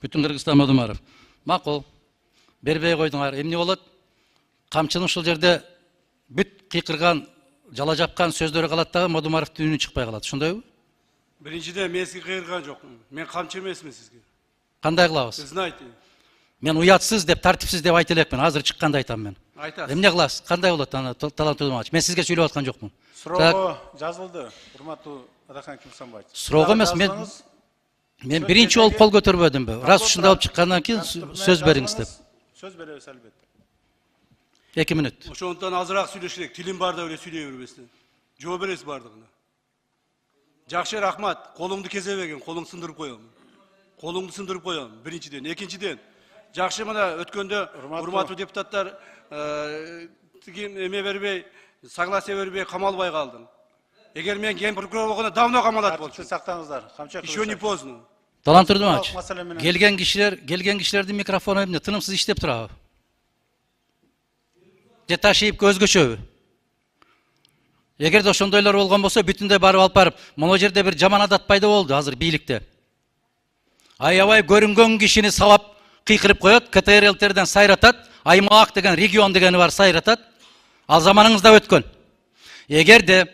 Бүтүн Кыргызстан Мадумаров. Макул. Бербей койдуңар. Эмне болот? Камчынын ушул жерде бүт кыйкырган, жала жапкан сөздөрү калат дагы Мадумаровдун үнү чыкпай калат. Ошондойбу? Биринчиден мен сизге кыйырган жокмун. Мен камчы эмесмин сизге. Кандай кылабыз? Знайте. Мен уятсыз деп, тартипсиз деп айта элекмин. Азыр чыкканда айтам мен. Айтасыз. Эмне кыласыз? Кандай болот аны талант Тудумович? Мен сизге сүйлөп аткан жокмун. Суроого жазылды, урматтуу Адахан Кимсанбаевич. Суроого эмес, мен биринчи болуп кол көтөрбөдүмбү. Раз ушундай болуп чыккандан кийин сөз бериңиз деп. Сөз беребиз албетте. 2 мүнөт. Ошондон азыраак сүйлөшөлүк. Тилим барда эле сүйлөй бербестен. Жооп бересиз бардыгына. Жакшы, рахмат. Колуңду кезебегин, колуңду сындырып коем. Колуңду сындырып коем. Биринчиден, экинчиден. Жакшы, мына өткөндө урматтуу депутаттар эме бербей, согласие бербей камалбай калдым. Эгер мен ген прокурор болгондо давно камалат болчу. Сактаңыздар. Еще не поздно. Талант Тудумович, келген кишилердин микрофону эмне тынымсыз иштеп турабы? Же ташыйып өзгөчөбү? Эгерде ошондойлор болгон болсо, бүтүндөй барып алып барып, могу жерде бир жаман адат пайда болду азыр бийликте. Аябай көрүнгөн кишини сабап кыйкырып коет, КТРЛтерден сайратат, аймак деген, регион дегени бар сайратат. Ал заманыңызда өткөн. Эгерде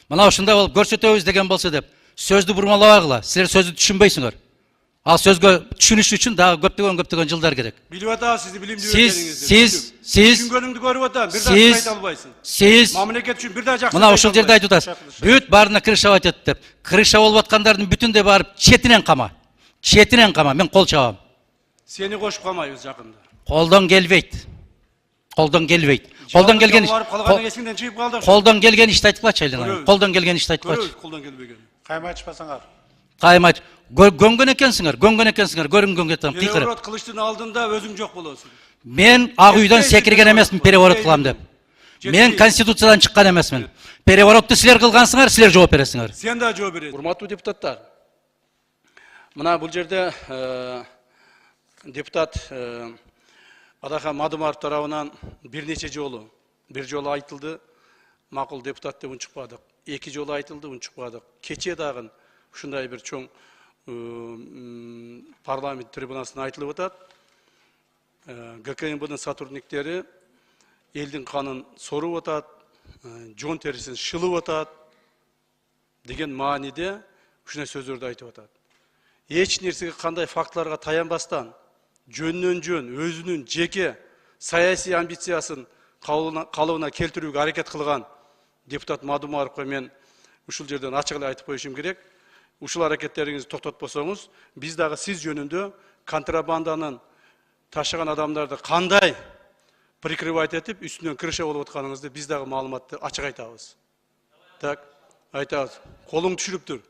мына ушундай болуп көрсөтөбүз деген болсо деп, сөздү бурмалабагыла. Силер сөздү түшүнбөйсүңөр. Ал сөзгө түшүнүш үчүн дагы көптөгөн жылдар керек. Билип атабыз сизди билимдүү экениңизди. Сиз түшүнгөнүңдү көрүп атам, бир дагы айта албайсың. Сиз мамлекет үчүн бир дагы жакшы. Мына ушул жерде айтып атасыз. Бүт баарына крыша батат деп. Крыша болуп аткандардын бүтүндөй барып четинен кама. Четинен кама, мен кол чабам. Сени кошуп камайбыз жакында. Колдон келбейт. Колдон келбейт. Колдон келген Колдон келген ишти айткылачы айланайын. Колдон келген ишти айткылачы. Колдон келбеген. Кайма ачпасаңар. Каймач, гөнгөн экенсиңер, көрүнгөн кетем, кыйкырып. Переворот кылыштын алдында өзүң жок болосуң. Мен ак үйдөн секирген эмесмин переворот кылам деп. Мен конституциядан чыккан эмесмин. Переворотты силер кылгансыңар, силер жооп бересиңер. Сен да жооп бересиң. Урматтуу депутаттар. Мына бул жерде депутат Адахан Мадумаров тарабынан бир нече жолу, бир жолу айтылды, макул депутат деп унчукпадык. 2 жолу айтылды, унчукпадык. Кече дагы ушундай бир чоң парламент трибунасына айтылып атат. ГКМБдын сотрудниктери элдин канын соруп атат, жон терисин шылып атат деген мааниде ушундай сөздөрдү айтып атат. Эч нерсеге кандай фактыларга таянбастан, жөн өзүнүн жеке саясий амбициясын калыбына келтирүүгө аракет кылган депутат Мадумаровго мен ушул жерден ачык эле айтып коюшум керек. Ушул аракеттериңизди токтотпосоңуз, биз дагы сиз жөнүндө контрабанданын ташыган адамдарды кандай прикрывать этип, үстүнөн крыша болуп атканыңызды биз дагы маалыматты ачык айтабыз. Так, айтабыз. Колуң түшүрүп тур.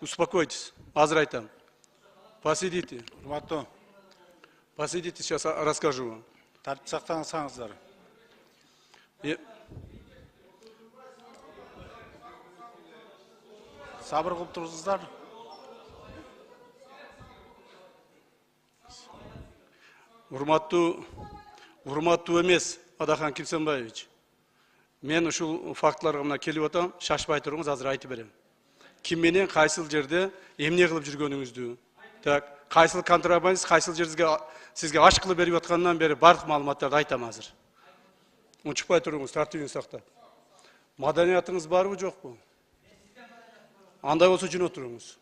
Успокойтесь. Азыр айтам. Посидите. Урматтуу. Посидите, сейчас расскажу вам. Тартип сактаңыздар. Сабыр кылып турсуздар. Урматтуу эмес Адахан Кимсанбаевич. Мен ушул фактыларга мына келип атам, шашпай туруңуз, азыр айтып берем. Ким менен кайсыл жерде эмне кылып жүргөнүңүздү, так, кайсыл контрабандист, кайсыл жерге сизге аш кылып берип аткандан бери бардык маалыматтарды айтам азыр. Унчукпай туруңуз, тартибиңизди сактап. Маданиятыңыз барбы, жокпу? Андай болсо жөн отуруңуз.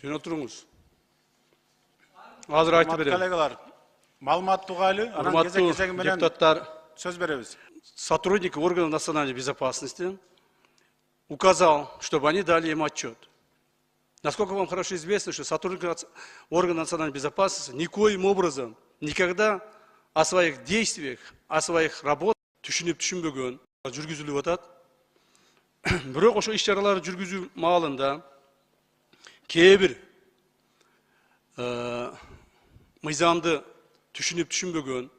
Жөн отуруңуз. Азыр айтып берем. Коллегалар, маалымат тугайлы, анан кезек-кезеги менен депутаттар, сөз беребиз. Сотрудники органов национальной безопасности указал, чтобы они дали им отчет. Насколько вам хорошо известно, что сотрудники органов национальной безопасности никоим образом никогда о своих действиях, о своих работах түшүнбөгөн, жүргүзүлүп атат. Бирок ошо иш-чараларды жүргүзүү маалында кээ бир мыйзамды түшүнбөгөн,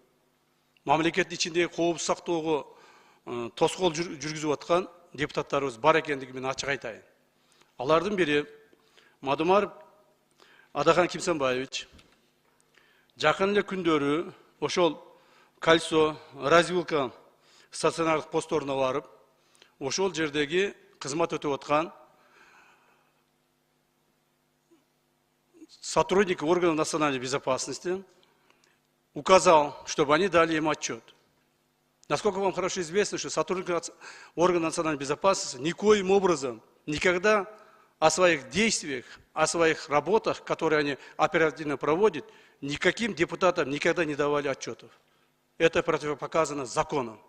мамлекеттин ичиндеги коопсуз сактоого тоскоол жүргүзүп аткан депутаттарыбыз бар экендиги мен ачык айтайын. Алардын бири Мадумаров Адахан Кимсанбаевич жакын эле күндөрү ошол кольцо, развилка стационардык посторуна барып, ошол жердеги кызмат өтүп аткан сотрудники органов национальной безопасности указал, чтобы они дали им отчет. Насколько вам хорошо известно, что сотрудники органов национальной безопасности никоим образом никогда о своих действиях, о своих работах, которые они оперативно проводят, никаким депутатам никогда не давали отчетов. Это противопоказано законом.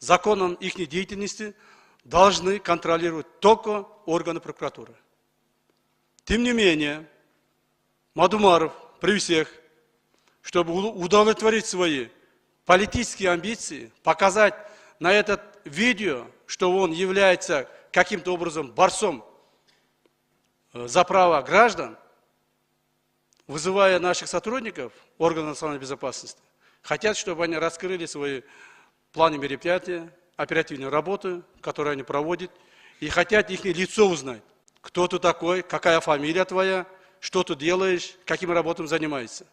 Законом их деятельности должны контролировать только органы прокуратуры. Тем не менее, Мадумаров при всех, чтобы удовлетворить свои политические амбиции, показать на этот видео, что он является каким-то образом борцом за права граждан, вызывая наших сотрудников органов национальной безопасности, хотят, чтобы они раскрыли свои планы мероприятия, оперативную работу, которую они проводят, и хотят их лицо узнать. Кто ты такой, какая фамилия твоя, что ты делаешь, каким работам занимаешься.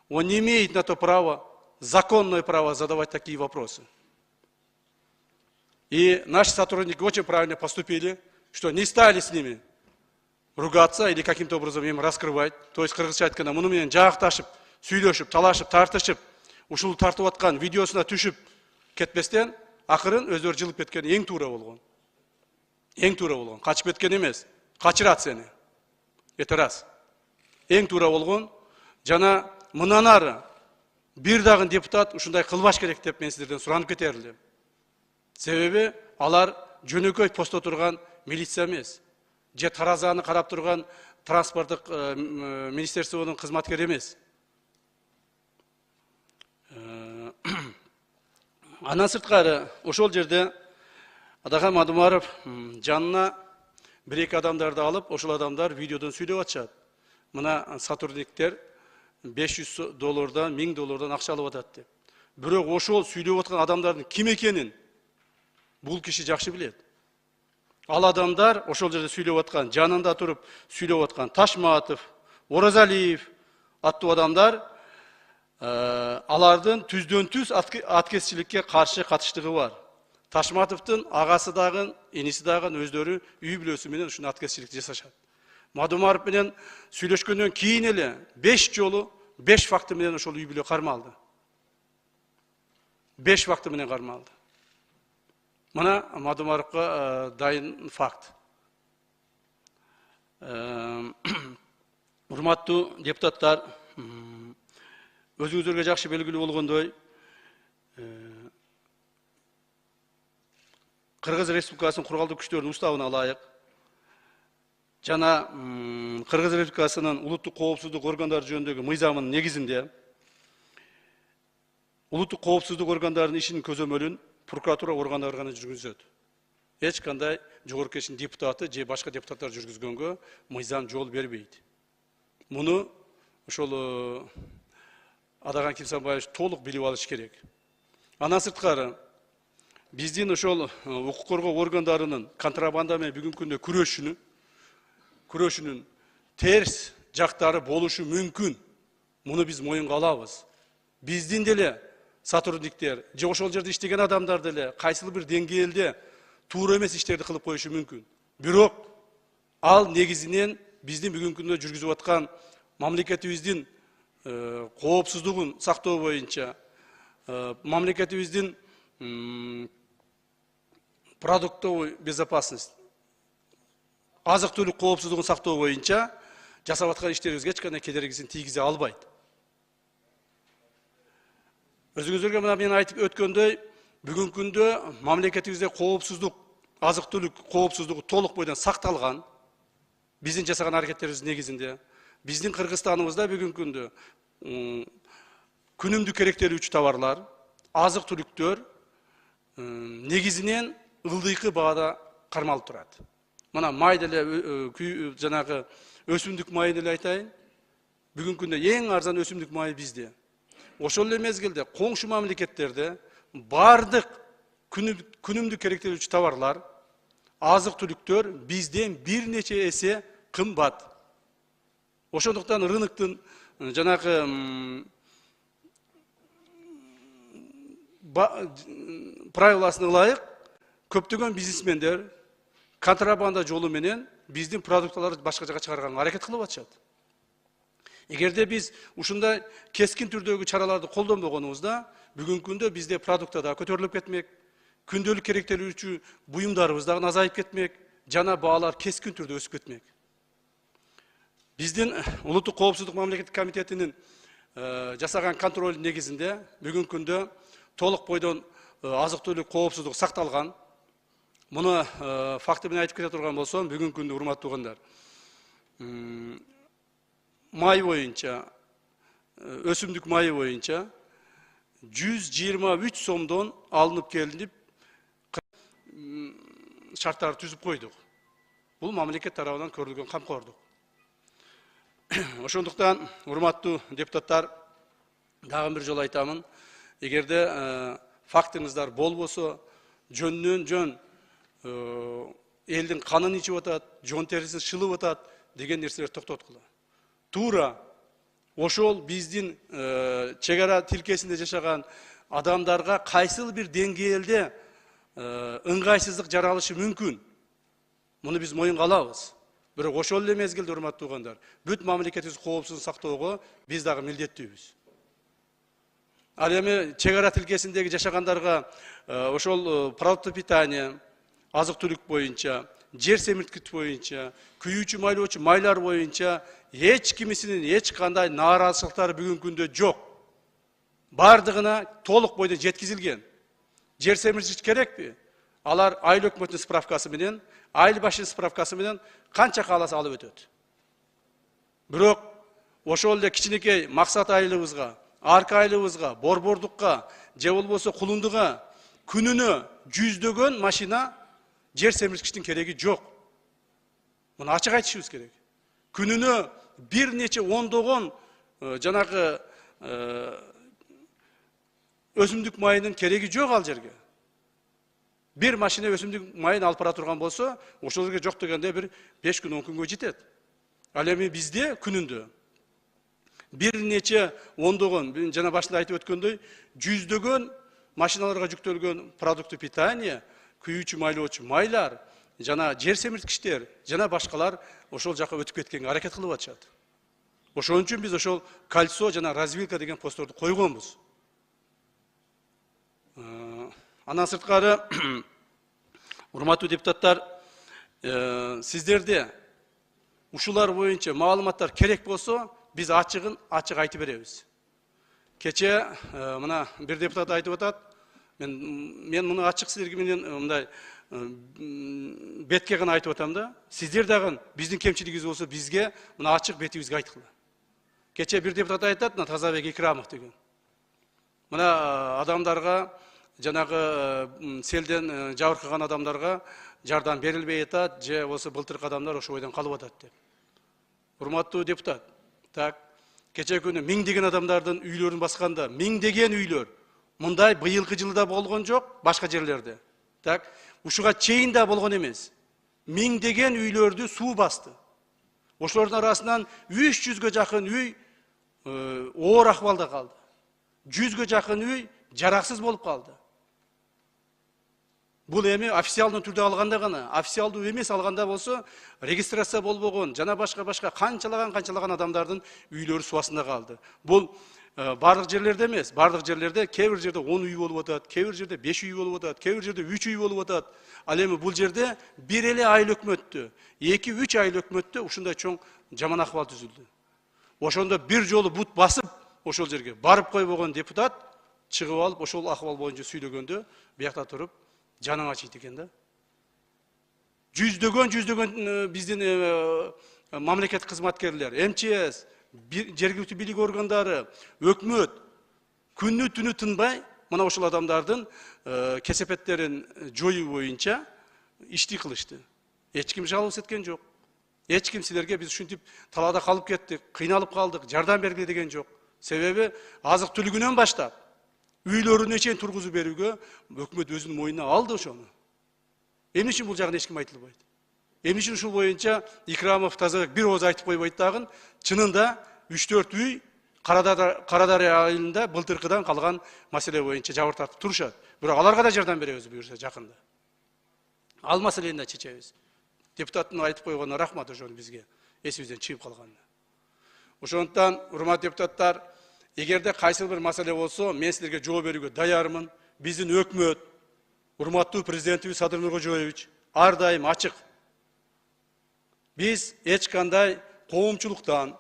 Он не имеет на то права, законное право задавать такие вопросы. И наши сотрудники очень правильно поступили, что не стали с ними ругаться или каким-то образом им раскрывать. То есть, кыргызча айтканда, муну менен жакташып, сүйлөшүп, талашып, тартышып, ушул тартып аткан видеосуна түшүп кетпестен, акырын өздөрү жылып кеткен эң туура болгон. Эң туура болгон. Качып кеткен эмес. Качырат сени. Это раз. Эң туура болгон. Жана мындан ары бир дагы депутат ушундай кылбаш керек деп мен сиздерден суранып кетер элем. Себеби алар жөнөкөй постто турган милиция эмес. Же таразаны карап турган транспорттук министерствонун кызматкери эмес. Андан сырткары ошол жерде Адакан Мадумаров жанына бир-эки адамдарды алып, ошол адамдар видеодон сүйлөп атышат. Мына сотрудниктер $500 $1000 акча алып атат деп. Бирок ошол сүйлөп аткан адамдардын ким экенин бул киши жакшы билет. Ал адамдар ошол жерде сүйлөп аткан, жанында туруп сүйлөп аткан Ташматов, Оразалиев аттуу адамдар алардын түздөн түз аткезчиликке каршы катыштыгы бар. Ташматовдун агасы дагы, иниси дагы өздөрү үй бүлөсү менен ушуну аткезчиликти жасашат. Мадумаров менен сүйлөшкөндөн кийин эле 5 жолу 5 факты менен ошол үй бүлө кармалды. 5 факты менен кармалды. Мына Мадумаровго дайын факт. Урматтуу депутаттар, өзүңүздөргө жакшы белгилүү болгондой, Кыргыз Республикасынын кургалдуу күчтөрүнүн уставына ылайык жана Кыргыз Республикасынын улуттук коопсуздук органдары жөнүндөгү мыйзамынын негизинде улуттук коопсуздук органдарынын ишинин көзөмөлүн прокуратура органдары гана жүргүзөт. Эч кандай жогорку кеңештин депутаты же башка депутаттар жүргүзгөнгө мыйзам жол бербейт. Муну ошол Адакан Кимсанбаевич толук билип алыш керек. Андан сырткары биздин ошол укук коргоо органдарынын контрабанда менен бүгүнкү күндө күрөшүнүн терс жактары болушу мүмкүн. Муну биз моюнга алабыз. Биздин деле сотрудниктер же ошол жерде иштеген адамдар деле кайсыл бир деңгээлде туура эмес иштерди кылып коюшу мүмкүн. Бирок ал негизинен биздин бүгүнкү күндө жүргүзүп аткан мамлекетибиздин коопсуздугун сактоо боюнча, мамлекетибиздин продуктовый безопасность, азык-түлүк коопсуздугун сактоо боюнча жасап аткан иштерибизге эч кандай кедергисин тийгизе албайт. Өзүңүздөргө мына мен айтып өткөндөй, бүгүнкү күндө мамлекетибизде коопсуздук, азык-түлүк коопсуздугу толук бойдон сакталган. Биздин жасаган аракеттерибиздин негизинде биздин Кыргызстаныбызда бүгүнкү күндө күнүмдүк керектелүүчү товарлар, азык-түлүктөр негизинен ылдыйкы баада кармалып турат. Мына май деле жанагы өсүмдүк майын деле айтайын. Бүгүнкү күндө эң арзан өсүмдүк майы бизде. Ошол эле мезгилде коңшу мамлекеттерде бардык күнүмдүк керектелүүчү товарлар, азык-түлүктөр бизден бир нече эсе кымбат. Ошондуктан рыноктун жанагы правиласына ылайык көптөгөн бизнесмендер контрабанда жолу менен биздин продукталарды башка жака чыгарганга аракет кылып атышат. Эгерде биз ушундай кескин түрдөгү чараларды колдонбогонубузда, бүгүнкү күндө бизде продукта да көтөрүлүп кетмек, күндөлүк керектелүүчү буюмдарыбыз дагы азайып кетмек, жана баалар кескин түрдө өсүп кетмек. Биздин Улуттук коопсуздук мамлекеттик комитетинин жасаган контроль негизинде бүгүнкү күндө толук бойдон азык-түлүк коопсуздугу сакталган. Муну факты менен айтып кете турган болсом, бүгүнкү күндө урматтуу туугандар, май боюнча, өсүмдүк майы боюнча 123 сомдон алынып келинип шарттарды түзүп койдук. Бул мамлекет тарабынан көрүлгөн камкордук. Ошондуктан, урматтуу депутаттар, дагы бир жолу айтамын, эгерде фактыңыздар болбосо, жөндөн жөн элдин канын ичип атат, жон терисин шылып атат деген нерселерди токтоткула. Туура ошол биздин чек ара тилкесинде жашаган адамдарга кайсыл бир деңгээлде ыңгайсыздык жаралышы мүмкүн. Муну биз моюнга алабыз. Бирок ошол эле мезгилде, урматтуу туугандар, бүт мамлекетибиз коопсуздугун сактоого биз дагы милдеттүүбүз. Ал эми чек ара тилкесиндеги жашагандарга ошол продукты питания, азык-түлүк боюнча, жер семирткич боюнча, күйүүчү майлоочу майлар боюнча эч кимисинин эч кандай нааразычылыктары бүгүнкү күндө жок. Бардыгына толук бойдон жеткизилген. Жер семирткич керекпи? Алар айыл өкмөтүнүн справкасы менен, айыл башынын справкасы менен канча кааласа алып өтөт. Бирок ошол эле кичинекей максат айылыбызга, арка айылыбызга, борбордукка, же болбосо кулундуга күнүнө жүздөгөн машина жер семирткичтин кереги жок. Муну ачык айтышыбыз керек. Күнүнө бир нече ондогон жанагы өсүмдүк майынын кереги жок ал жерге. Bir машина өсүмдүк майын алып бара турган болсо, ошол жерге жок дегенде бир 5 күн 10 күнгө жетет. Ал эми бизде күнүндө бир нече ондогон, жана башында айтып өткөндөй, жүздөгөн машиналарга жүктөлгөн продукты питания, күйүүчү майлоочу майлар, жана жер семирткичтер, жана башкалар ошол жака өтүп кеткенге аракет кылып атышат. Ошон үчүн биз ошол кольцо жана развилка деген постторду койгонбуз. Андан сырткары, урматтуу депутаттар, сиздерде ушулар боюнча маалыматтар керек болсо, биз ачык айтып беребиз. Кече мына бир депутат айтып атат, мен муну ачык силерге менен мындай бетке гана айтып атам да, сиздер дагы биздин кемчилигибиз болсо бизге мына ачык бетибизге айткыла. Кече бир депутат айтат, мына Тазабек Икрамов деген. Мына адамдарга, жанагы селден жабыркаган адамдарга жардам берилбей атат, же болсо былтыркы адамдар ошол бойдон калып атат деп. Урматтуу депутат, так, кече күнү миңдеген адамдардын үйлөрүн басканда, миңдеген үйлөр мындай быйылкы жылда болгон жок, башка жерлерде. Так, ушуга чейин да болгон эмес. Миңдеген үйлөрдү суу басты. Ошолордун арасынан 300гө жакын үй оор акыбалда калды. 100гө жакын үй жараксыз болуп калды. Бул эми официалдуу түрдө алганда гана, официалдуу эмес алганда болсо, регистрация болбогон, жана башка канчалаган адамдардын үйлөрү суу астында калды. Бул бардык жерлерде эмес, бардык жерлерде кээ бир жерде 10 үй болуп атат, кээ бир жерде 5 үй болуп атат, кээ бир жерде 3 үй болуп атат. Ал эми бул жерде бир эле айыл өкмөттө, 2-3 айыл өкмөттө ушундай чоң жаман акыбал түзүлдү. Ошондо бир жолу бут басып, ошол жерге барып койбогон депутат чыгып алып, ошол акыбал боюнча сүйлөгөндө, биякта туруп жаның ачыйт экен да. Жүздөгөн биздин мамлекеттик кызматкерлер, МЧС, жергиликтүү бийлик органдары, өкмөт күнү түнү тынбай мына ошол адамдардын кесепеттерин жоюу боюнча ишти кылышты. Эч ким жалоос эткен жок. Эч ким силерге биз ушинтип талаада калып кеттик, кыйналып калдык, жардам бергиле деген жок. Себеби азык-түлүгүнөн баштап үйлөрүнө чейин тургузуп берүүгө өкмөт өзүнүн мойнуна алды ошону. Эмне үчүн бул жагын эч ким айтылбайт? Эмне үчүн ушул боюнча Икрамов, Тазабек бир ооз айтып койбойт дагы, чынында 3-4 үй Карадария айылында былтыркыдан калган маселе боюнча жабыр тартып турушат. Бирок аларга да жардам беребиз буюрса жакында. Ал маселени да чечебиз. Депутаттын айтып койгонуна рахмат ошону бизге эсибизден чыгып калганда. Ошондуктан, урматтуу депутаттар, эгерде кайсы бир маселе болсо, мен силерге жооп берүүгө даярмын. Биздин өкмөт, урматтуу президентибиз Садыр Нуркожоевич ар дайым ачык. Биз эч кандай коомчулуктан,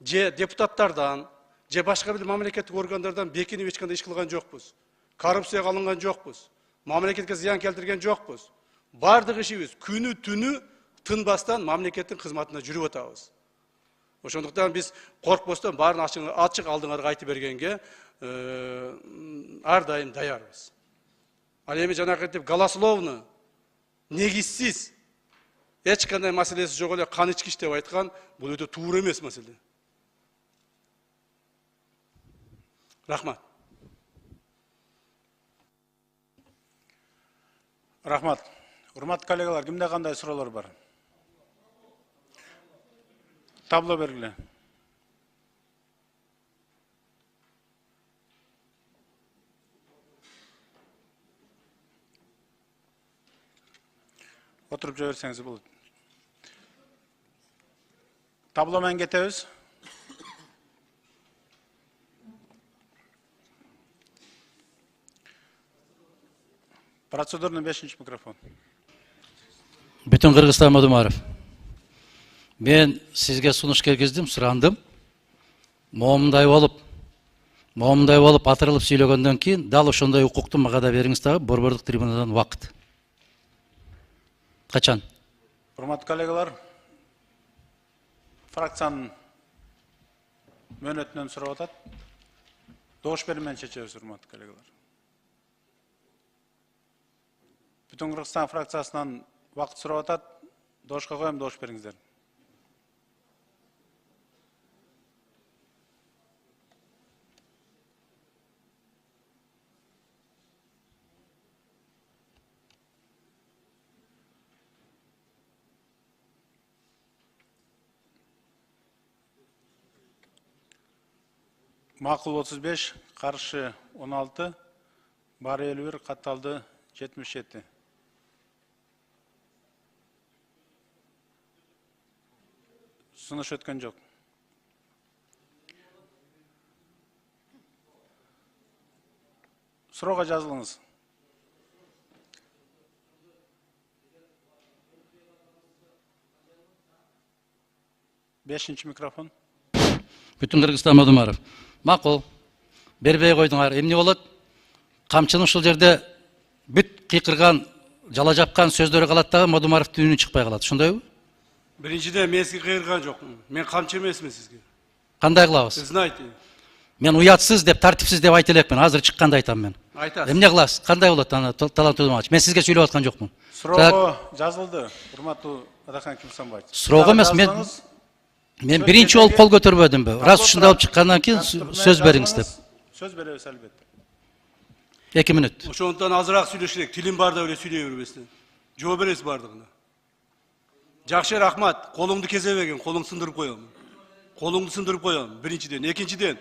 же депутаттардан, же башка бир мамлекеттик органдардан бекинип эч кандай иш кылган жокпуз. Коррупцияга алынган жокпуз. Мамлекетке зыян келтирген жокпуз. Бардык ишибиз күнү түнү тынбастан мамлекеттин кызматында жүрүп атабыз. Ошондуктан биз коркпостон баарын ачык алдыңарга айтып бергенге ар дайым даярбыз. Ал эми жанакынтип голословно, негизсиз, эч кандай маселеси жок эле кан ичкич деп айткан, бул өтө туура эмес маселе. Рахмат. Рахмат. Урматтуу коллегалар, кимде кандай суроолор бар? Табло бергиле. Отырып жиберсеңиз болот. Табло менен кетебиз. Процедурный 5-нчи микрофон. Бүтін Кыргызстан Модумаров. Мен сизге сунуш киргиздим, сурандым. Моомундай болуп атырылып сүйлөгөндөн кийин дал ошондой укукту мага да бериңиз дагы борбордук трибунадан убакыт. Качан? Урматтуу коллегалар, фракциянын мөөнөтүнөн сурап атат. Добуш берүү менен чечебиз, урматтуу коллегалар. Бүтүн Кыргызстан фракциясынан вакыт сурап атат. Добушка коем, добуш бериңиздер. Макул 35, каршы 16, бар 51, катталды 77. Сунуш өткөн жок. Суроого жазылыңыз. Бешинчи микрофон. Бүтүн Кыргызстан Модумаров. Макул. Бербей койдуңар. Эмне болот? Камчынын ушул жерде бүт кыйкырган, жала жапкан сөздөрү калат дагы Модумаровдун үнү чыкпай калат. Ошондойбу? Биринчиден мен сизге кыйырган жокмун. Мен камчы эмесмин сизге. Кандай кылабыз? Знайте. Мен уятсыз деп, тартипсиз деп айта элекмин. Азыр чыкканда айтам мен. Айтасыз. Эмне кыласыз? Кандай болот аны талант Модумарович? Мен сизге сүйлөп аткан жокмун. Суроого жазылды, урматтуу Адахан Кимсанбаевич. Суроого эмес, мен биринчи болуп кол көтөрбөдүмбү. Раз ушундай болуп чыккандан кийин сөз бериңиз деп. Сөз беребиз албетте. 2 мүнөт. Ошондуктан азыраак сүйлөшүлөк. Тилим барда эле сүйлөй бербестен. Жооп бересиз бардыгына. Жакшы, рахмат. Колуңду кезебеген, колуңду сындырып коем. Колуңду сындырып коем. Биринчиден, экинчиден.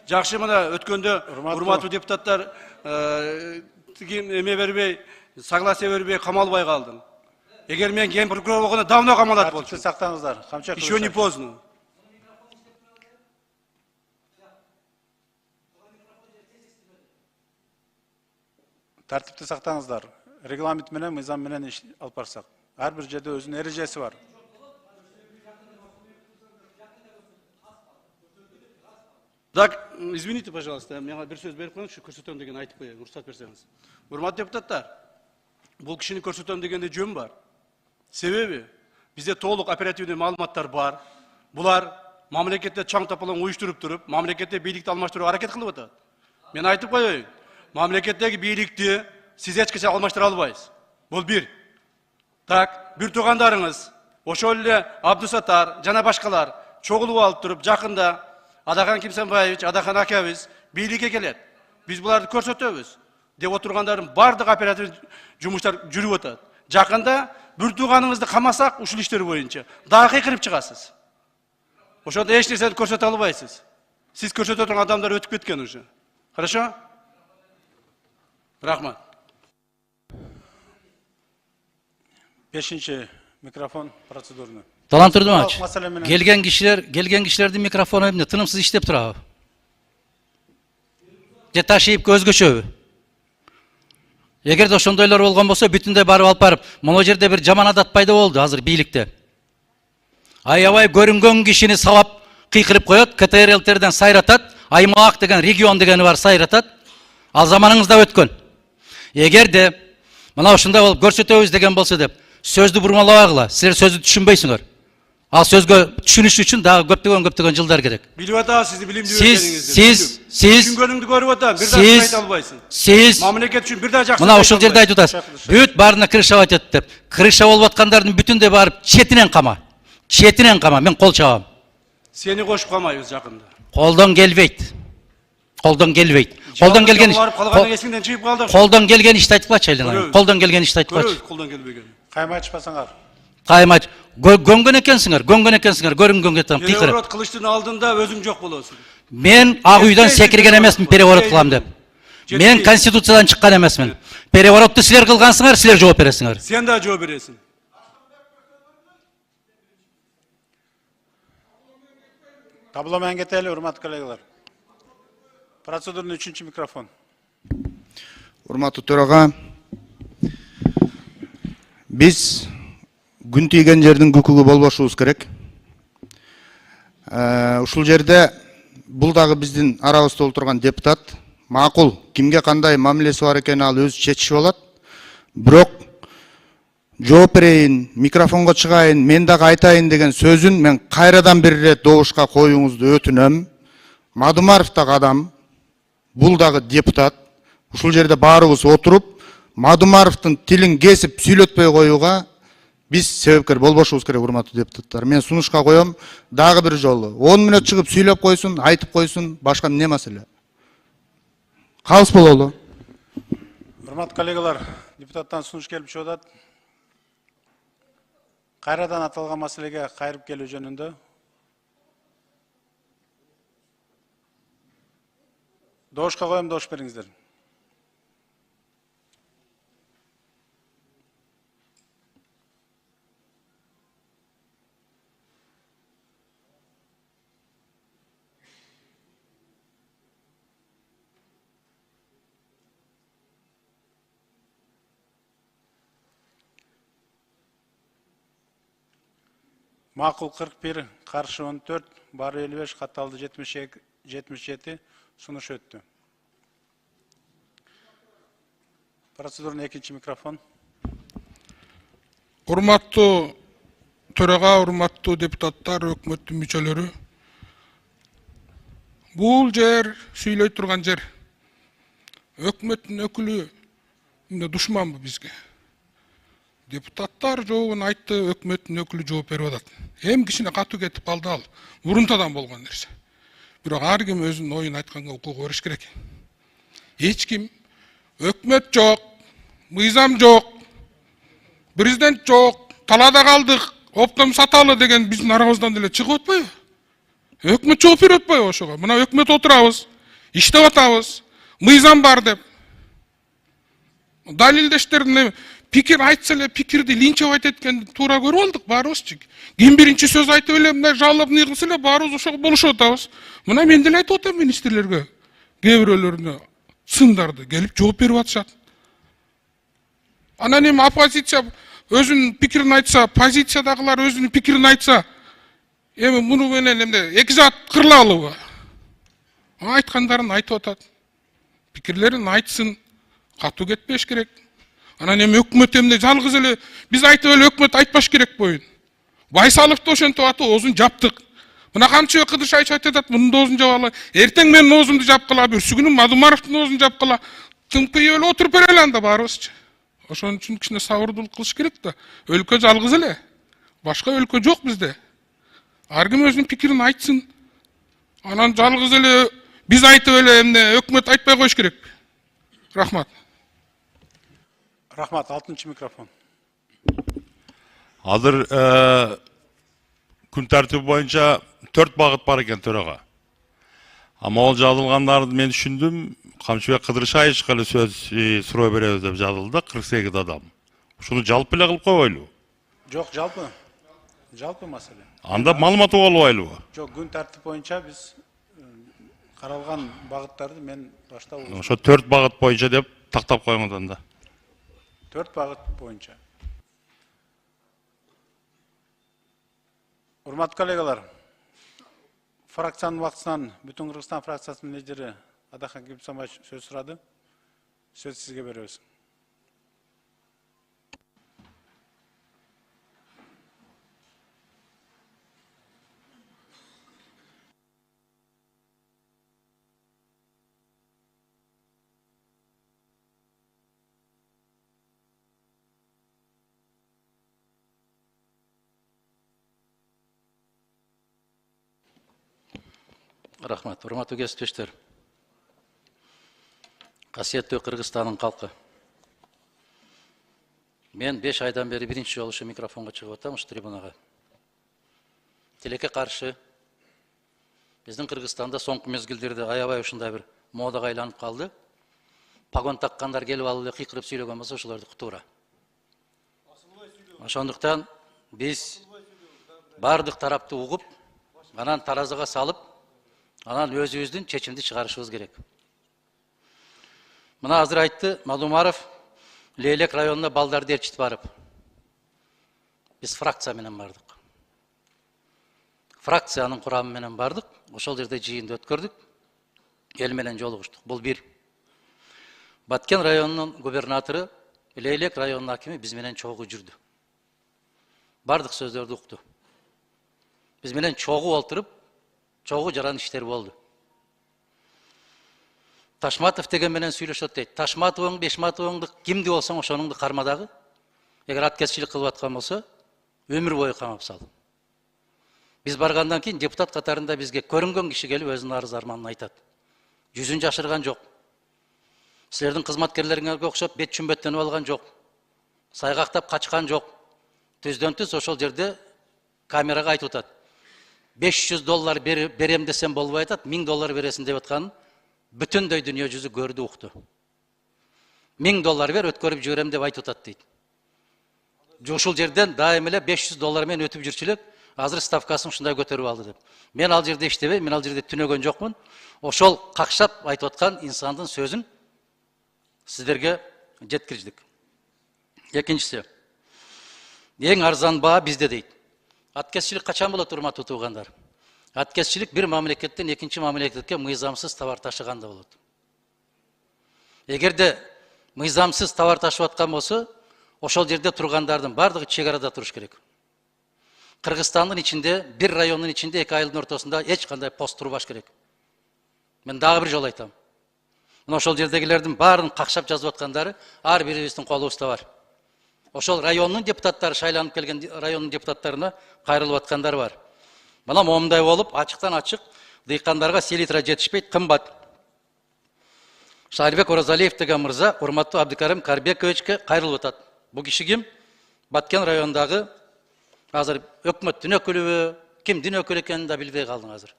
Жакшы, мына өткөндө урматтуу депутаттар эме бербей, согласие бербей камалбай калдым. Эгер мен ген прокурор болгондо давно камалат болчу. Сактаңыздар. Еще не поздно. Тартипти сактаңыздар. Регламент менен, мыйзам менен иш алып барсак. Ар бир жерде өзүнүн эрежеси бар. Так, извините, пожалуйста, мага бир сөз берип коюңузчу, көрсөтөм деген айтып коеюн, уруксат берсеңиз. Урматтуу депутаттар, бул кишини көрсөтөм дегенде жөн бар. Себеби бизде толук оперативдүү маалыматтар бар. Булар мамлекетте чаң тапалаң уюштуруп туруп, мамлекетте бийликти алмаштырууга аракет кылып атат. Мен айтып коеюн, мамлекеттеги бийликти сиз эч качан алмаштыра албайсыз. Бул бир. Так, бир туугандарыңыз, ошол эле Абдусаттар жана башкалар чогулуп алып туруп, жакында Адахан Кимсанбаевич, Адахан акабыз бийликке келет. Биз буларды көрсөтөбүз деп отургандардын бардык оператив жумуштар жүрүп атат. Жакында бир тууганыңызды камасак, ушул иштер боюнча дагы кыйкырып чыгасыз. Ошондо эч нерсени көрсөтө албайсыз. Сиз көрсөтө турган адамдар өтүп кеткен уже. Хорошо? Рахмат. Бешинчи микрофон процедурный. Талантырдым aç. Masale menен. Gelgen kişilerдің mikrofonu emne tınımsız işlep turabı. Je taşıyıp özgöçöbü. Eger de ошондойлор болгон болсо бүтүндөй барып алып барып, могу жерде бир жаман адат пайда болду азыр бийликте. Аябай көрүнгөн кишини сабап кыйкырып коет, КТРЛтерден сайратат, аймак деген, регион дегени бар сайратат. Ал заманыңызда өткөн. Эгерде мына ушундай болуп көрсөтөбүз деген болсо деп сөздү бурмалабагыла, силер сөздү түшүнбөйсүңөр. Ал сөзгө түшүнүш үчүн дагы көптөгөн жылдар керек. Билип атабыз сизди билимдүү Сиз түшүнгөнүңдү көрүп атам, бир дагы айта албайсың. Сиз Мамлекет үчүн бир дагы жакшы. мына ушул жерде айтып атасыз. Бүт баарына крыша этет деп. Крыша болуп аткандардын бүтүндөй барып четинен кама. Четинен кама, мен кол чабам. Сени кошуп калмайбыз жакында. Колдон келбейт. Колдон келбейт. Колдон келген колдон келген ишти айтып калчы айлана. Колдон келген ишти айтып калчы. Колдон келбеген. Кайма ачпасаңар. Каймач, гөнгөн экенсиңер, көрүнгөн кетем, кыйкырып. Переворот кылыштын алдында өзүң жок болосуң. Мен ак үйдөн секирген эмесмин переворот кылам деп. Мен конституциядан чыккан эмесмин. Переворотты силер кылгансыңар, силер жооп бересиңер. Сен да жооп бересиң. Табло менен кетели, урматтуу коллегалар. Процедурный 3-чү микрофон. Урматтуу төрага, биз күн тийген жердин күкүгү болбошубуз керек. Ушул жерде бул дагы биздин арабызда отурган депутат макул, кимге кандай мамилеси бар экенин ал өзү чечишип алат. Бирок жооп берейин, микрофонго чыгайын, мен дагы айтайын деген сөзүн мен кайрадан бир ирет добушка коюңузду өтүнөм. Мадумаров дагы адам, бул дагы депутат. Ушул жерде баарыбыз отуруп, Мадумаровдун тилин кесип сүйлөтпөй коюуга биз себепкер болбошубуз керек, урматтуу депутаттар. Мен сунушка коем, дагы бир жолу 10 мүнөт чыгып сүйлөп койсун, айтып койсун, башка эмне маселе? Калыс бололу. Урматтуу коллегалар, депутаттан сунуш келип чыгып атат. Кайрадан аталган маселеге кайрып келүү жөнүндө. Добушка коем, добуш бериңиздер. Макул 41, каршы 14, бар 55, катталды 77, сунуш өттү. Процедурный 2-чи микрофон. Урматтуу төрага, урматтуу депутаттар, өкмөттүн мүчөлөрү. Бул жер сүйлөй турган жер. Өкмөттүн өкүлү эмне душманбы бизге? Депутаттар жообун айтты, өкмөттүн өкүлү жооп берип атат. Эм кичине катуу кетип калды ал. Мурунтадан болгон нерсе. Бирок ар ким өзүнүн оюн айтканга укугу бериш керек. Эч ким өкмөт жок, мыйзам жок, президент жок, талаада калдык, оптом саталы деген биздин арабыздан деле чыгып атпайбы? Өкмөт жооп берип атпайбы ошого? Мына өкмөт отурабыз, иштеп атабыз, мыйзам бар деп. Далилдештерин пикир айтса эле пикирди линчеп айтат экенин туура көрүп алдык баарыбызчы. Ким биринчи сөз айтып эле мындай жалобный кылса эле баарыбыз ошого болушуп атабыз. Мына мен деле айтып атам министрлерге, кээ бирөөлөрүнө сындарды келип жооп берип атышат. Анан эми оппозиция өзүнүн пикирин айтса, позициядагылар өзүнүн пикирин айтса, эми муну менен эмне эки жат кырылалыбы? Айткандарын айтып атат. Пикирлерин айтсын, катуу кетпеш керек. Анан эми өкмөт эмне жалгыз эле биз айтып эле өкмөт айтпаш керек боюн. Байсаловду ошентип атып оозун жаптык. Мына канча Кыдыршайч айтып атат, мунун оозун жабалы. Эртең менин оозумду жапкыла, бүрсү күнү Мадумаровдун оозун жапкыла. Тымкый эле отуруп берели анда баарыбызчы. Ошон үчүн кичине сабырдуулук кылыш керек да. Өлкө жалгыз эле. Башка өлкө жок бизде. Ар ким өзүнүн пикирин айтсын. Анан жалгыз эле биз айтып эле эмне өкмөт айтпай коюш керек. Рахмат. Рахмат, 6-чы микрофон. Азыр күн тартиби боюнча 4 багыт бар экен төрага. Ал жазылгандарды мен түшүндүм. Камчыбек Кыдыршаевичке эле сөз суроо беребиз деп жазылды, 48 адам. Ушуну жалпы эле кылып койбойлу. Жок, жалпы. Жалпы маселе. Анда маалымат болбойлубу? Жок, күн тартип боюнча биз каралган багыттарды мен башта Ошо 4 багыт боюнча деп тактап коюңуз анда. 4 багыт боюнча. Урматтуу коллегалар, фракциянын убактысынан бүтүн Кыргызстан фракциясынын лидери Адахан Кибсамбаевич сөз сурады. Сөз сизге беребиз. Рахмат, урматтуу кесиптештер. Касиеттүү Кыргызстандын калкы. Мен 5 айдан бери биринчи жолу ушу микрофонго чыгып атам, ушу трибунага. Тилекке каршы биздин Кыргызстанда соңку мезгилдерде аябай ушундай бир модага айланып калды. Погон таккандар келип алып эле кыйкырып сүйлөгөн болсо ошолордуку туура. Ошондуктан биз бардык тарапты угуп, анан таразыга салып, анан өзүбүздүн чечимди чыгарышыбыз керек. Мына азыр айтты Малумаров, Лейлек районуна балдарды ээрчитип барып. Биз фракция менен бардык. Фракциянын курамы менен бардык, ошол жерде жыйынды өткөрдүк, эл менен жолугуштук. Бул бир. Баткен районунун губернатору, Лейлек районунун акими биз менен чогуу жүрдү. Бардык сөздөрдү укту. Биз менен чогуу олтуруп, чогуу жаран иштер болду. Ташматов деген менен сүйлөшөт дейт. Ташматовың, Бешматовыңды кимди болсоң ошонуңду карма дагы. Эгер аткезчилик кылып аткан болсо, өмүр бою камап сал. Биз баргандан кийин депутат катарында бизге көрүнгөн киши келип өзүнүн арыз арманын айтат. Жүзүн жашырган жок. Силердин кызматкерлериңерге окшоп бет чүмбөттөнүп алган жок. Сайгактап качкан жок. Түздөн түз ошол жерде камерага айтып атат. $500 берем десем болбой атат, $1000 бересин деп атканын бүтүндөй дүйнө жүзү көрдү, укту. $1000 бер, өткөрүп жиберем деп айтып атат дейт. Ушул жерден дайым эле $500 менен өтүп жүрчүлүк, азыр ставкасын ушундай көтөрүп алды деп. Мен ал жерде иштебей, мен ал жерде түнөгөн жокмун. Ошол какшап айтып аткан инсандын сөзүн сиздерге жеткирдик. Экинчиси, эң арзан баа бизде дейт. Аткезчилик качан болот, урматтуу туугандар? Аткезчилик бир мамлекеттен экинчи мамлекетке мыйзамсыз товар ташыганда болот. Эгерде мыйзамсыз товар ташып аткан болсо, ошол жерде тургандардын бардыгы чек арада туруш керек. Кыргызстандын ичинде, бир райондун ичинде 2 айылдын ортосунда эч кандай пост турбаш керек. Мен дагы бир жолу айтам. Мына ошол жердегилердин баарын какшап жазып аткандары ар бирибиздин колубузда бар. Ошол районун депутаттары, шайланып келген районун депутаттарына кайрылып аткандар бар. Мына момундай болуп, ачыктан ачык дыйкандарга селитра жетишпейт, кымбат. Шарибек Оразалиев деген мырза урматтуу Абдыкарим Карбековичке кайрылып атат. Бул киши ким? Баткен районундагы азыр өкмөттүн өкүлүбү, кимдин өкүлү экенин да билбей калдым азыр.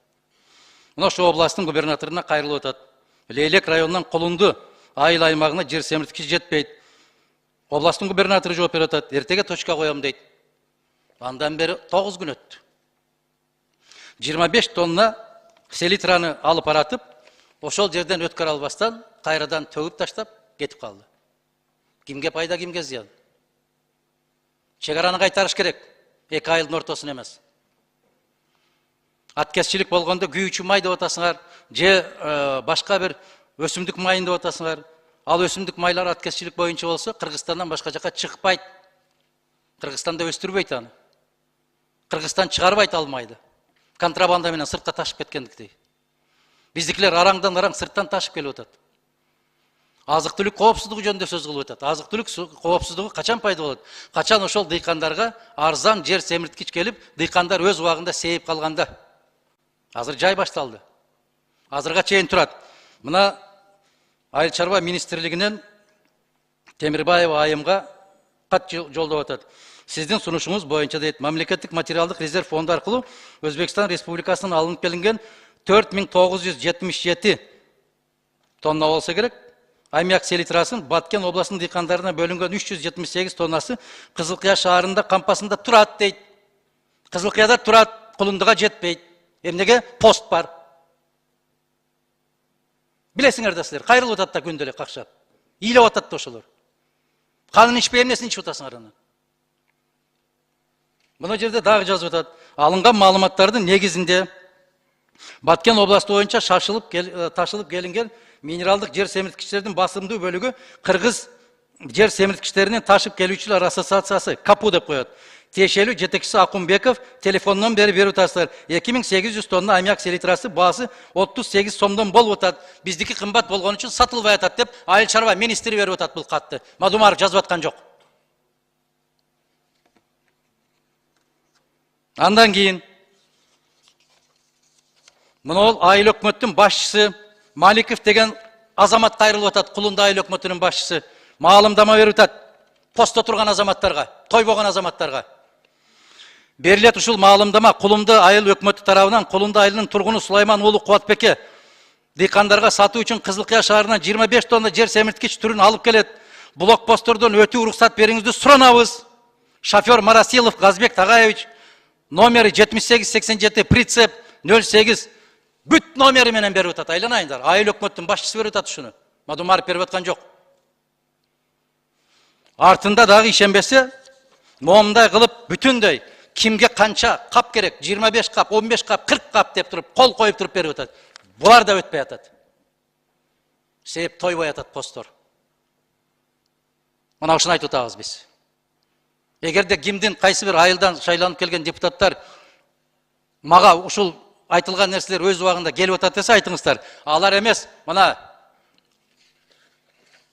Мына ошол областтын губернаторуна кайрылып атат. Лейлек районунан Колунду айыл аймагына жер семирткич жетпейт. Областтын губернатору жооп берип атат. Эртеге точка коем дейт. Андан бери 9 күн өттү. 25 тонна селитраны алып баратып, ошол жерден өткөрө албастан кайрадан төгүп таштап кетип калды. Кимге пайда, кимге зыян? Чек араны кайтарыш керек. 2 айылдын ортосун эмес. Аткезчилик болгондо күйүүчү май деп атасыңар, же башка бир өсүмдүк майын деп атасыңар. Ал өсүмдүк майлар аткезчилик боюнча болсо, Кыргызстандан башка жака чыкпайт. Кыргызстанда өстүрбөйт аны. Кыргызстан чыгарбайт алмайды. Контрабанда менен сыртка ташып кеткендиктей. Биздикилер араңдан араң сырттан ташып келип атат. Азык-түлүк коопсуздугу жөнүндө сөз кылып атат. Азык-түлүк коопсуздугу качан пайда болот? Качан ошол дыйкандарга арзан жер семирткич келип, дыйкандар өз убагында сейип калганда. Азыр жай башталды. Азырга чейин турат. Мына Айыл чарба министрлигинен Темирбаева айымга кат жолдоп атат. Сиздин сунушуңуз боюнча дейт, мамлекеттик материалдык резерв фонду аркылуу Өзбекстан Республикасынан алынып келинген 4977 тонна болсо керек. Аймак селитрасын Баткен областынын дыйкандарына бөлүнгөн 378 тоннасы Кызылкыя шаарында кампасында турат дейт. Кызылкыяда турат, кулундуга жетпейт. Эмнеге пост бар. Билесиңер да силер, кайрылып атат да күнделик какшап. Ыйлап атат да ошолор. Канын ичпей эмнесин ичип атасыңар анан? Мына жерде дагы жазып атат. Алынган маалыматтардын негизинде Баткен областы боюнча ташылып келинген минералдык жер семирткичтердин басымдуу бөлүгү Кыргыз жер семирткичтеринин ташып келүүчүлөр ассоциациясы КАПУ деп коет. Тиешелүү жетекчиси Акунбеков телефондон берип атасыздар. 2800 тонна аммиак селитрасы баасы 38 сомдон болуп атат. Биздики кымбат болгон үчүн сатылбай атат деп Айыл чарба министри берип атат бул катты. Мадумаров жазып аткан жок. Андан кийин мына айыл өкмөттүн башчысы Маликов деген азамат кайрылып атат, Кулунда айыл өкмөтүнүн башчысы. Маалымдама берип атат. Постто турган азаматтарга, тойбогон азаматтарга. Берилет ушул маалымдама Кулунда айыл өкмөтү тарабынан Кулунда айылынын тургуну Сулайман уулу Кубатбекке дыйкандарга сатуу үчүн Кызылкыя шаарынан 25 тонна жер семирткич түрүн алып келет. Блокпосттордон өтүү уруксат бериңизди суранабыз. Шофер Марасилов Газбек Тагаевич, номери 7887 прицеп 08 бүт номери менен берип атат. Айланайындар. Айыл өкмөттүн башчысы берип атат ушуну. Мадумаров берип аткан жок. Артында дагы ишенбесе, момундай кылып бүтүндөй кимге канча кап керек? 25 кап, 15 кап, 40 кап деп туруп, кол коюп туруп берип атат. Булар да өтпөй атат. Себеп тойбой атат посттор. Мына ушуну айтып атабыз биз. Эгерде кимдин кайсы бир айылдан шайланып келген депутаттар мага ушул айтылган нерселер өз убагында келип атат десе айтыңыздар. Алар эмес, мына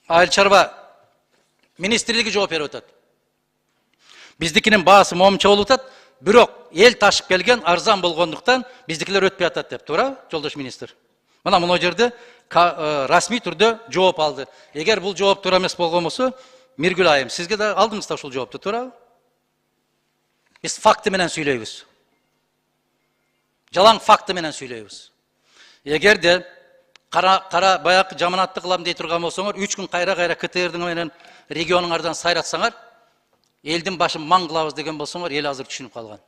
Айыл чарба министрлиги жооп берип атат. Биздикинин баасы момунча болуп атат, бирок эл ташып келген арзан болгондуктан биздикилер өтпөй атат деп, туура, жолдош министр? Мына мына жерде расмий түрдө жооп алды. Эгер бул жооп туура эмес болгон болсо, Миргүл айым, сизге да алдыңыз да ушул жоопту, туура? Биз факты менен сүйлөйбүз. Жалаң факты менен сүйлөйбүз. Эгерде кара баягы жаманатты кылам дей турган болсоңор, 3 күн кайра КТРдин менен регионуңардан сайратсаңар, элдин башын маң кылабыз деген болсоңор, эл азыр түшүнүп калган.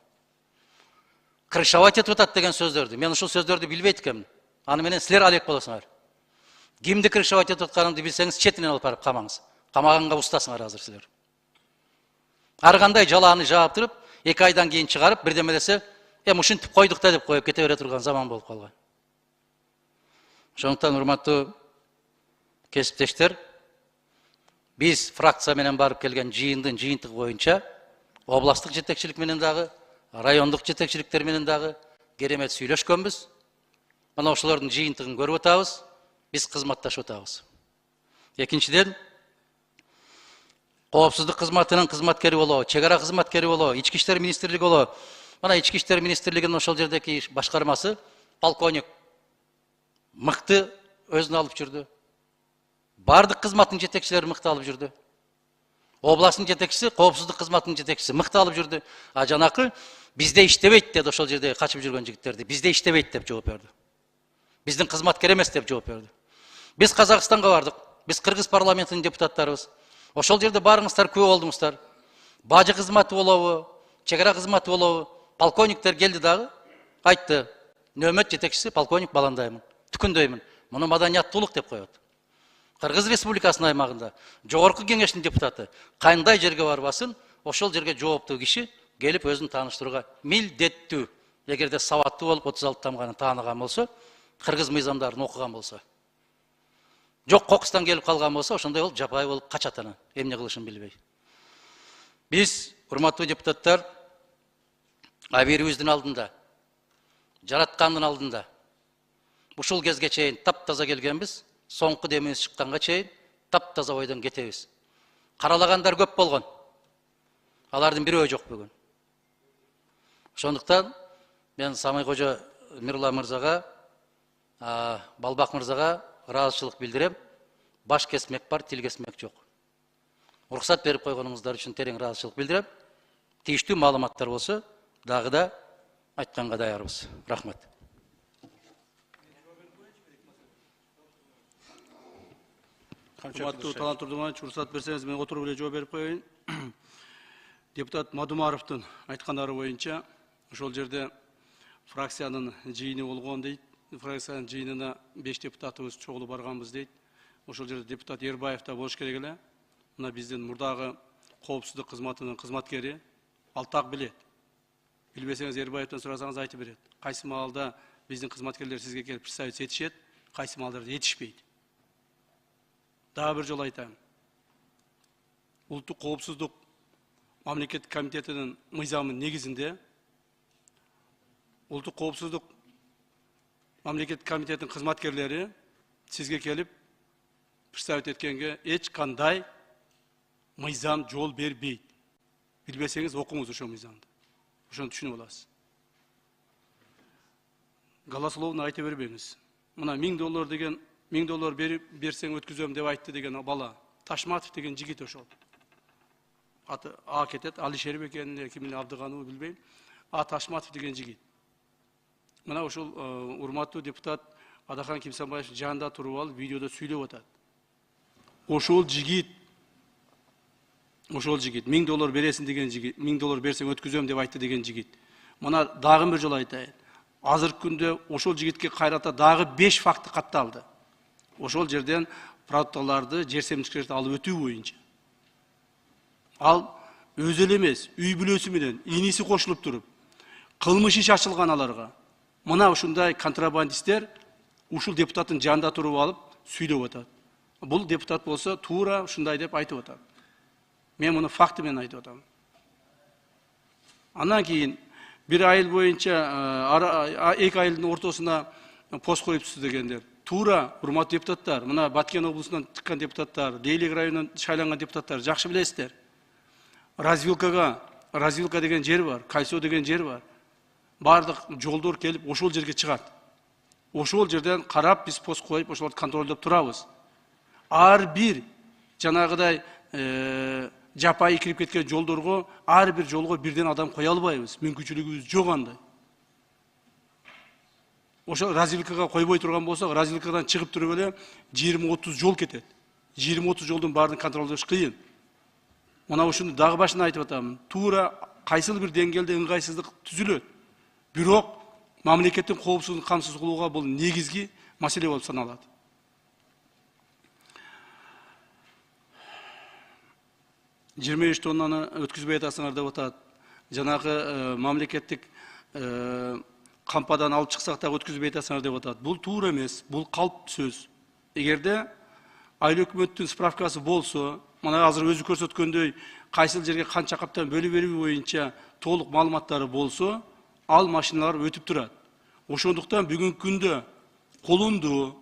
Крышавать этип атат деген сөздөрдү. Мен ушул сөздөрдү билбейт экенмин. Аны менен силер алек болосуңар. Кимди крышавать этип атканымды билсеңиз, четинен алып барып камаңыз. Камаганга устасыңар азыр силер. Ар кандай жалааны жаап туруп, 2 айдан кийин чыгарып, бирдеме десе, ушинтип койдук да деп коюп кете бере турган заман болуп калган. Ошондуктан урматтуу кесиптештер, биз фракция менен барып келген жыйындын жыйынтыгы боюнча областтык жетекчилик менен дагы, райондук жетекчиликтер менен дагы керемет сүйлөшкөнбүз. Мына ошолордун жыйынтыгын көрүп атабыз, биз кызматташып атабыз. Экинчиден, коопсуздук кызматынын кызматкери болобу, чек ара кызматкери болобу, ички иштер министрлиги болобу. Мына ички иштер министрлигинин ошол жердеги башкармасы полковник мыкты өзүнө алып жүрдү. Бардык кызматтын жетекчилери мыкты алып жүрдү. Областын жетекчиси, коопсуздук кызматынын жетекчиси мыкты алып жүрдү. А жанакы бизде иштебейт деди, ошол жерде качып жүргөн жигиттерди. Бизде иштебейт деп жооп берди. Биздин кызматкер эмес деп жооп берди. Биз Казакстанга бардык. Биз Кыргыз парламентинин депутаттарыбыз. Ошол жерде барыңыздар, күбө болдуңуздар. Бажы кызматы болобу, чек ара кызматы болобу, полковниктер келди дагы, айтты. Нөмөт жетекчиси полковник Баландаймын. Түкүндөймүн. Муну маданияттуулук деп коет. Кыргыз Республикасынын аймагында жогорку кеңештин депутаты кандай жерге барбасын, ошол жерге жооптуу киши келип өзүн тааныштырууга милдеттүү. Эгерде сабаттуу болуп 36 тамганы тааныган болсо, кыргыз мыйзамдарын окуган болсо. Жок кокустан келип калган болсо, ошондой болуп жапай болуп качат анан, эмне кылышын билбей. Биз, урматтуу депутаттар, абийирибиздин алдында, жараткандын алдында ушул кезге чейин таптаза келгенбиз, соңку демибиз чыкканга чейин таптаза ойдон кетебиз. Каралагандар көп болгон. Алардын бирөө жок бүгүн. Ошондуктан мен Самый кожо Мирулла мырзага, Балбак мырзага ыраазычылык билдирем. Баш кесмек бар, тил кесмек жок. Уруксат берип койгонуңуздар үчүн терең ыраазычылык билдирем. Тийиштүү маалыматтар болсо, дагы да айтканга даярбыз. Рахмат. Урматтуу Талант Турдуманович, уруксат берсеңиз мен отуруп эле жооп берип коеюн. Депутат Мадумаровдун айткандары боюнча Ошол жерде фракциянын жыйыны болгон дейт. Фракциянын жыйынына 5 депутатыбыз чогулуп барганбыз дейт. Ошол жерде депутат Ербаев да болуш керек эле. Мына биздин мурдагы коопсуздук кызматынын кызматкери, ал так билет. Билбесеңиз Ербаевтан сурасаңыз айтып берет. Кайсы маалда биздин кызматкерлер сизге келип представить этишет, кайсы маалдарда этишпейт. Дагы бир жолу айтайм. Улуттук коопсуздук мамлекеттик комитетинин мыйзамынын негизинде Улуттук коопсуздук мамлекеттик комитетинин кызматкерлери сизге келип представить эткенге эч кандай мыйзам жол бербейт. Билбесеңиз окуңуз ошол мыйзамды. Ошону түшүнүп аласыз. Голословно айта бербеңиз. Мына $1000 деген $1000 берсең өткүзөм деп айтты деген бала. Ташматов деген жигит ошол. Аты А кетет, Алишер бекенин, кимин Абдыганов билбейм. А Ташматов деген жигит. Мына ошол урматтуу депутат Адахан Кимсанбаев жанында туруп алып видеодо сүйлөп атат. Ошол жигит $1000 бересин деген жигит, $1000 берсең өткүзөм деп айтты деген жигит. Мына дагы бир жолу айтайын. Азыркы күндө ошол жигитке кайрата дагы 5 факты катталды. Ошол жерден продукталарды, жер семчиликтерди алып өтүү боюнча. Ал өзү эле эмес, үй бүлөсү менен иниси кошулуп туруп, кылмыш иш ачылган аларга. Мына ушундай контрабандисттер ушул депутаттын жанында туруп алып сүйлөп атат. Бул депутат болсо туура ушундай деп айтып атат. Мен муну факты менен айтып атам. Андан кийин bir айыл боюнча 2 айылдын ортосуна пост коюпсуз дегендер. Туура, урматтуу депутаттар, мына Баткен облусунан чыккан депутаттар, Дейлик районунан шайланган депутаттар жакшы билесиздер. Развилка деген жер бар, Кайсо деген жер бар. Бардык жолдор келип ошол жерге чыгат. Ошол жерден карап биз пост коюп, ошолорду контролдоп турабыз. Ар бир жанагыдай жапайы кирип кеткен жолдорго ар бир жолго бирден адам кое албайбыз. Мүмкүнчүлүгүбүз жок андай. Ошол развилкага койбой турган болсок, развилкадан чыгып туруп эле 20-30 жол кетет. 20-30 жолдун баарын контролдош кыйын. Мына ушуну дагы башында айтып атам. Туура кайсыл бир деңгээлде ыңгайсыздык түзүлөт. Бирок мамлекеттин коопсуздугун камсыз кылууга бул негизги маселе болуп саналат. Жыйырма 3 тоннаны өткүзбөй атасыңар деп атат. Жанагы мамлекеттик кампадан алып чыксак да өткүзбөй атасыңар деп атат. Бул туура эмес, бул калп сөз. Эгерде айыл өкмөттүн справкасы болсо, мына азыр өзү көрсөткөндөй кайсыл жерге канча каптан бөлүп берүү боюнча толук маалыматтары болсо, ал машиналар өтүп турат. Ошондуктан бүгүнкү күндө Колунду,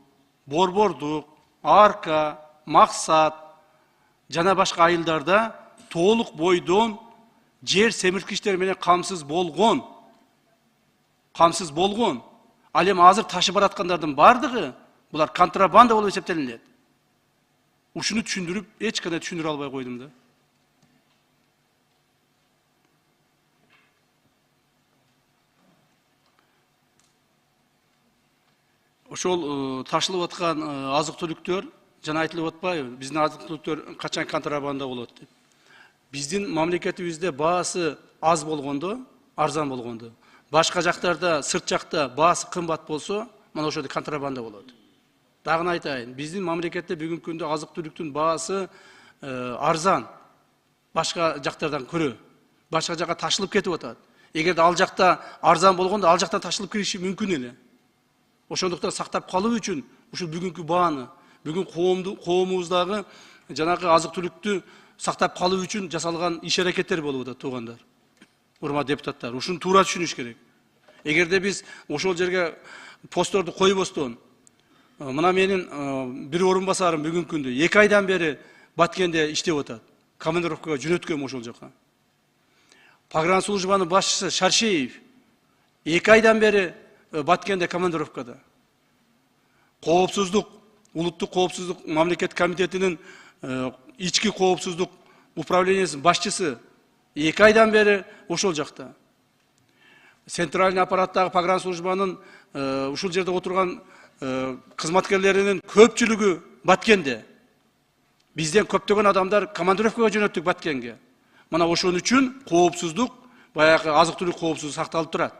Борбордук, Арка, Максат жана башка айылдарда толук бойдон жер семирткичтер менен камсыз болгон. Ал эми азыр ташып бараткандардын бардыгы булар контрабанда болуп эсептелинет. Ушуну түшүндүрүп, эч кандай түшүндүрө албай койдум да. Ошол ташылып аткан азык-түлүктөр жана айтылып атпайбы? Биздин азык-түлүктөр качан контрабанда болот деп. Биздин мамлекетибизде баасы аз болгондо, арзан болгондо, башка жактарда, сырт жакта баасы кымбат болсо, мына ошол контрабанда болот. Дагы айтайын, биздин мамлекетте бүгүнкү күндө азык-түлүктүн баасы арзан. Башка жактардан көрө. Башка жакка ташылып кетип атат. Эгерде ал жакта арзан болгондо, ал жактан ташылып кириши мүмкүн эле. Ошондуктан сактап калуу үчүн ушул бүгүнкү бааны, бүгүн коомубуздагы жанагы азык-түлүктү сактап калуу үчүн жасалган иш-аракеттер болуп атат, туугандар. Урматтуу депутаттар, ушуну туура түшүнүш керек. Эгерде биз ошол жерге постторду койбостон, мына менин бир орун басарым бүгүнкү күндө 2 айдан бери Баткенде иштеп атат. Командировкага жөнөткөм ошол жака. Погранслужбанын башчысы Шаршеев 2 айдан бери Баткенде командировкада. Коопсуздук, улуттук коопсуздук мамлекет комитетинин ички коопсуздук управлениясынын башчысы 2 айдан бери ошол жакта. Центральный аппараттагы погранслужбанын ушул жерде отурган кызматкерлеринин көпчүлүгү Баткенде. Бизден көптөгөн адамдар командировкага жөнөттүк Баткенге. Мына ошон үчүн коопсуздук баягы азык-түлүк коопсуздугу сакталып турат.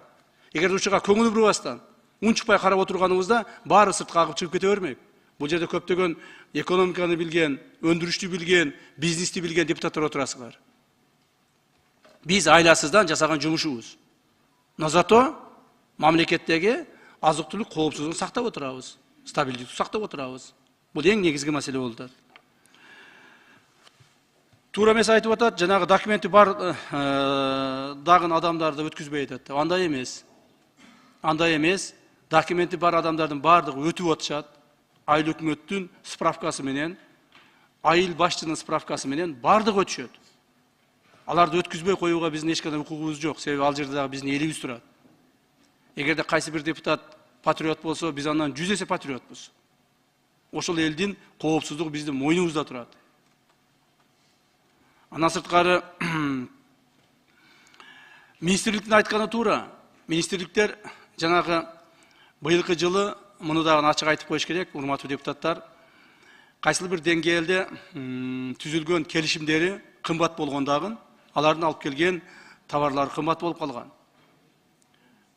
Эгерде ушуга көңүл бурбастан, унчукпай карап отурганыбызда баары сыртка агып чыгып кете бермек. Бул жерде көптөгөн экономиканы билген, өндүрүштү билген, бизнести билген депутаттар отурасыңар. Биз айласыздан жасаган жумушубуз. Но зато мамлекеттеги азык-түлүк коопсуздугун сактап отурабыз, стабилдикти сактап отурабыз. Бул эң негизги маселе болуп атат. Туура эмес айтып атат, жанагы документи бар дагын адамдарды өткүзбөй атат. Андай эмес. Андай эмес. Документи бар адамдардын бардыгы өтүп атышат. Айыл өкмөттүн справкасы менен, айыл башчынын справкасы менен бардыгы өтүшөт. Аларды өткүзбөй коюуга биздин эч кандай укугубуз жок. Себеби ал жерде дагы биздин элибиз турат. Эгерде кайсы бир депутат патриот болсо, биз андан 100 эсе патриотпуз. Ошол элдин коопсуздугу биздин мойнубузда турат. Андан сырткары министрликтин айтканы туура. Министрликтер жанагы быйылкы жылы муну дагы ачык айтып коюш керек, урматтуу депутаттар. Кайсыл бир деңгээлде түзүлгөн келишимдери кымбат болгондагы, алардын алып келген товарлары кымбат болуп калган.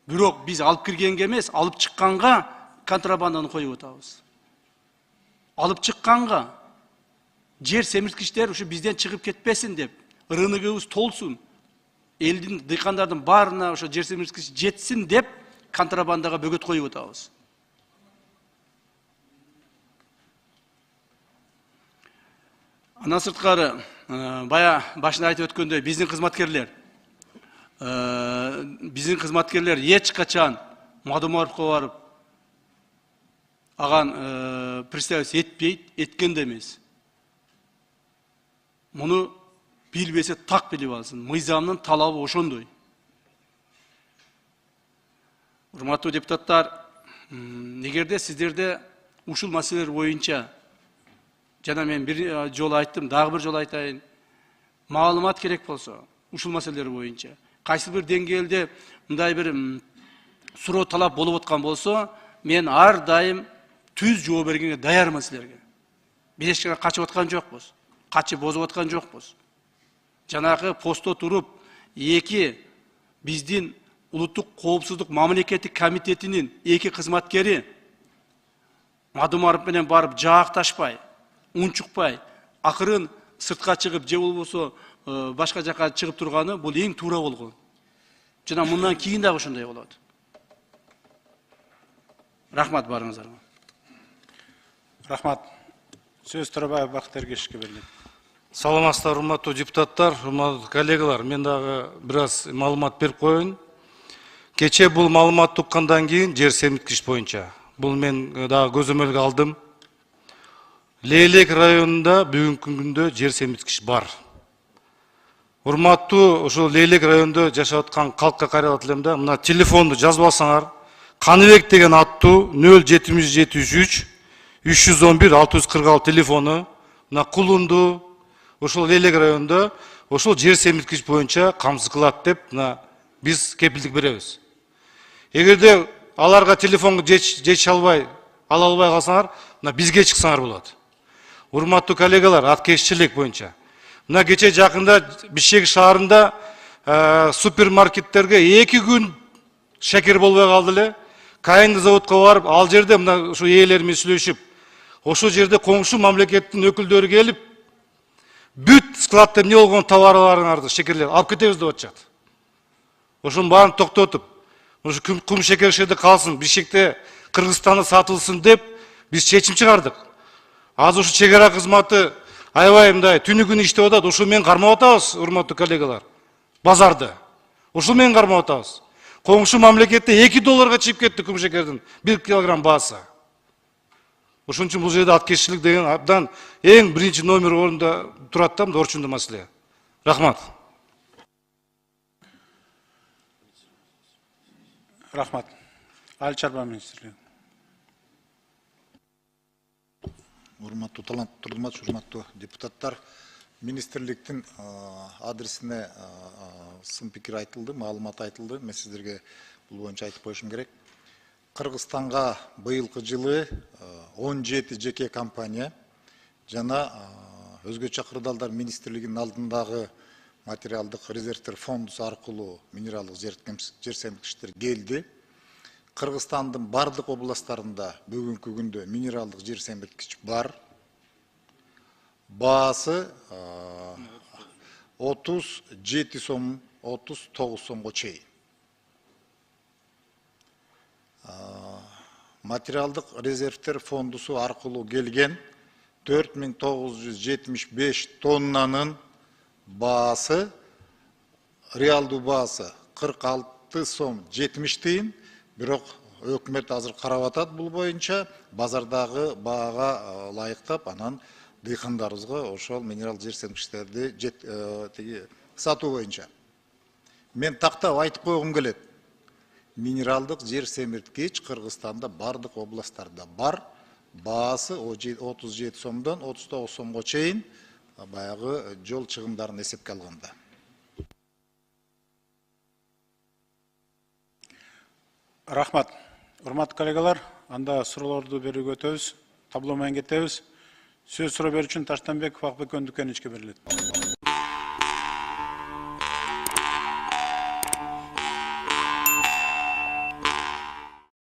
Бирок биз алып киргенге эмес, алып чыкканга контрабанданы коюп атабыз. Алып чыкканга жер семирткичтер ушу бизден чыгып кетпесин деп, рыногубуз толсун, элдин, дыйкандардын баарына ошо жер семирткич жетсин деп, контрабандага бөгөт коюп атабыз. Андан сырткары, бая башында айтып өткөндөй, биздин кызматкерлер эч качан Мадумаровго барып, аган представить этпейт, эткен да эмес. Муну билбесе так билип алсын. Мыйзамдын талабы ошондой. Урматтуу депутаттар, эгерде сиздерде ушул маселелер боюнча, жана мен бир жолу айттым, дагы бир жолу айтайын, маалымат керек болсо, ушул маселелер боюнча, кайсы бир деңгээлде мындай бир суроо талап болуп аткан болсо, мен ар дайым түз жооп бергенге даярмын силерге. Биз эч качып качып аткан жокпуз. Качып бозуп аткан жокпуз. Жанагы постто туруп, эки биздин улуттук коопсуздук мамлекеттик комитетинин эки кызматкери Мадумаров менен барып жаакташпай, унчукпай, акырын сыртка чыгып, же болбосо башка жака чыгып турганы бул эң туура болгон. Жана мындан кийин дагы ошондой болот. Рахмат барыңыздарга. Рахмат. Сөз Турабаев Бакыт Эргешевке берилет. Саламатсыздар, урматтуу депутаттар, урматтуу коллегалар. Мен дагы бир аз маалымат берип коеюн. Кече бул маалыматты уккандан кийин жер семирткич боюнча. Бул мен дагы көзөмөлгө алдым. Лейлек районунда бүгүнкү күндө жер семирткич бар. Урматтуу ошол Лейлек районунда жашап аткан калкка кайрылат элем да, мына телефонду жазып алсаңар, Каныбек деген аттуу 0773 311 646 телефону, мына Кулунду, ошол Лейлек районунда ошол жер семирткич боюнча камсыз кылат деп, мына биз кепилдик беребиз. Эгерде аларга телефонду жетише албай, ала албай калсаңар, мына бизге чыксаңар болот. Урматтуу коллегалар, аткезчилик боюнча. Мына кече жакында Бишкек шаарында супермаркеттерге 2 күн шекер болбой калды эле. Кайынды заводко барып, ал жерде мына ушу ээлермен сүйлөшүп, ошол жерде коңшу мамлекеттин өкүлдөрү келип, бүт складта эмне болгон товарларыңарды, шекерлер алып кетебиз деп атышат. Ошонун баарын токтотуп, ушу кум шекер ошол жерде калсын, Бишкекте, Кыргызстанда сатылсын деп биз чечим чыгардык. Азыр ушу чек ара кызматы аябай мындай түнү күнү иштеп атат, ошол менен кармап атабыз, урматтуу коллегалар. Базарды. Ошол менен кармап атабыз. Коңшу мамлекетте $2 чыгып кетти кум шекердин 1 килограмм баасы. Ошон үчүн бул жерде аткезчилик деген абдан эң биринчи номер орунда турат да, орчундуу маселе. Рахмат. Рахмат. Айыл чарба министрлиги. Урматтуу Талант Турдуматович, урматтуу депутаттар, министрликтин адресине сын пикир айтылды, маалымат айтылды. Мен сиздерге бул боюнча айтып коюшум керек. Кыргызстанга быйылкы жылы 17 жеке компания жана өзгөчө кырдаалдар министрлигинин алдындагы материалдык резервтер фондусу аркылуу минералдык жер семирткичтер келди. Кыргызстандын бардык областтарында бүгүнкү күндө минералдык жер семирткич бар. Баасы 37 сом, 39 сомго чейин. Материалдык резервтер фондусу аркылуу келген 4975 тоннанын баасы, реалдуу баасы 46 сом 70 тыйын, бирок өкмөт азыр карап атат бул боюнча, базардагы баага ылайыктап, анан дыйкандарыбызга ошол минерал жер семирткичтерди сатуу боюнча. Мен тактап айтып койгум келет. Минералдык жер семирткич Кыргызстанда бардык областтарда бар. Баасы 37 сомдон 39 сомго чейин, баягы жол чыгымдарын эсепке алганда. Рахмат. Урматтуу коллегалар, анда суроолорду берүүгө өтөбүз. Табло менен кетебиз. Сөз суроо берүү үчүн Таштанбеков Акбек Өндүкеновичке берилет.